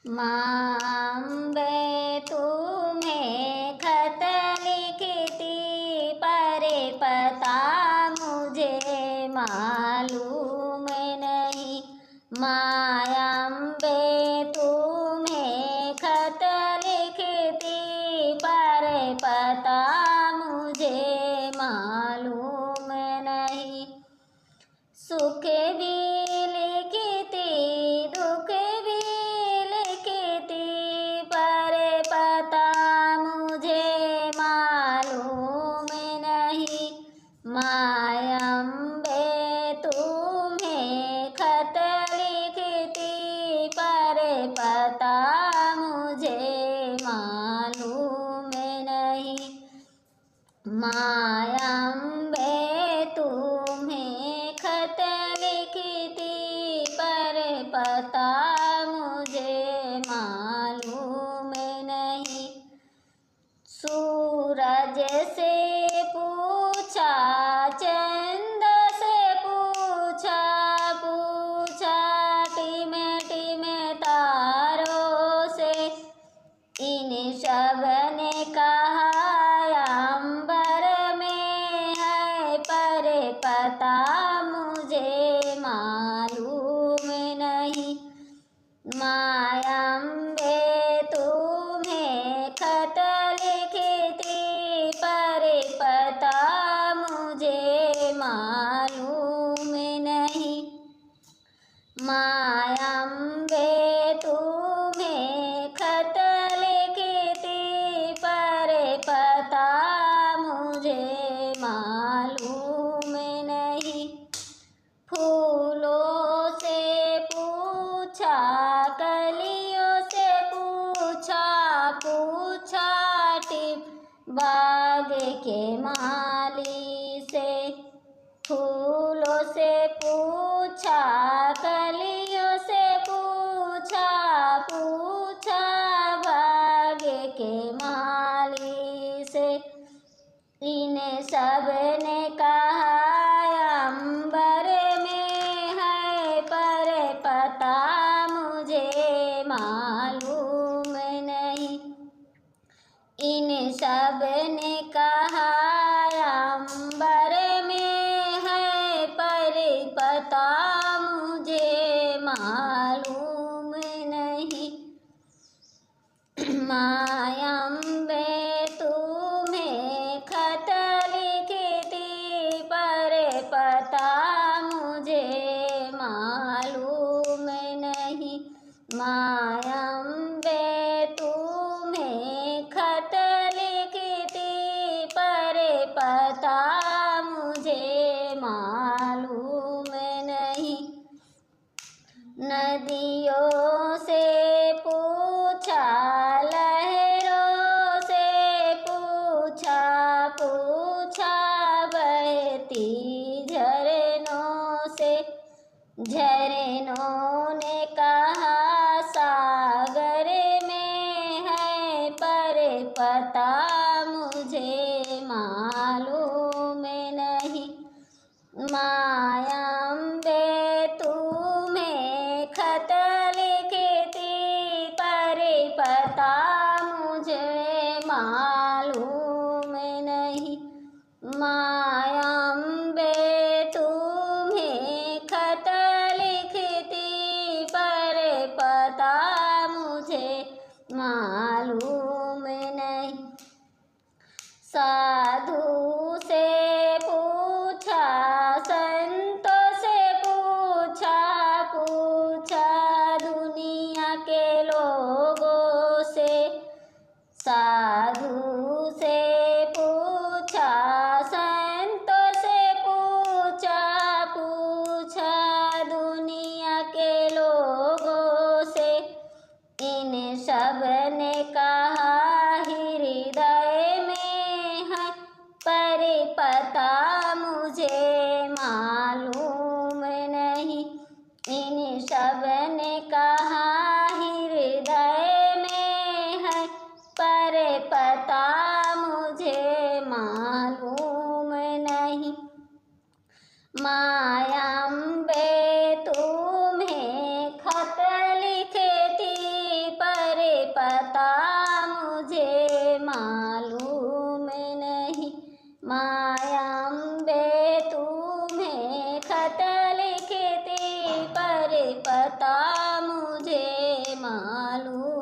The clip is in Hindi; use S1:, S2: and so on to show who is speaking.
S1: माँ अम्बे तुम्हें खत लिखती, पर पता मुझे मालूम नहीं। माँ अम्बे तुम्हें खत लिखती, पर पता मुझे मालूम नहीं। सुख भी लिखती दुख भी लिखती, पर पता मुझे मालूम नहीं। माँ अम्बे तुम्हें खत लिखती, पर पता मुझे मालूम नहीं। माँ अम्बे तुम्हें खत लिखती, पर पता मुझे मालूम नहीं। सूरज से पूछा, चंद से पूछा, पूछा टिमे टिमे तारों से। इन सब ने कहा अंबर में है, पर पता मुझे मालूम नहीं। माँ अम्बे तुम्हें खत लिखती, पर पता मुझे मालूम नहीं। माँ अम्बे तुम्हें खत लिखती, पर पता मुझे मालूम नहीं। फूलों से पूछा, कलियों से पूछा, पूछा बाग के माली से। फूलों से पूछा, कलियों से पूछा, पूछा बाग के माली से। इन सब ने कहा अंबर में है, पर पता मुझे मालूम नहीं। इन सब ने कहा अंबर में है, पर पता मुझे मालूम नहीं। माँ अम्बे तुम्हें खत लिखती, पर पता मुझे मालूम नहीं। माँ अम्बे तुम्हें खत लिखती, पर पता मुझे मालूम नहीं। नदियों से पूछा, लहरों से पूछा, पूछा बहती झरनों से। झरनों ने कहा सागर में है, पर पता मुझे मालूम नहीं। माँ अम्बे तुम्हें खत लिखती, पर पता मुझे मालूम नहीं। माँ अम्बे तुम्हें खत लिखती, पर पता मुझे मालूम नहीं। साधु से पूछा, संतों से पूछा, पूछा दुनिया के लोगों से। साधु से पूछा, संतों से पूछा, पूछा दुनिया के लोगों से। इन सब ने कहा हृदय में है, पर पता मुझे मालूम नहीं। इन सब ने कहा हृदय में है, पर पता मुझे मालूम नहीं। माँ अम्बे तुम्हें खत लिखती, मायाम्बे तुम्हें खत लिखती पर पता मुझे मालूम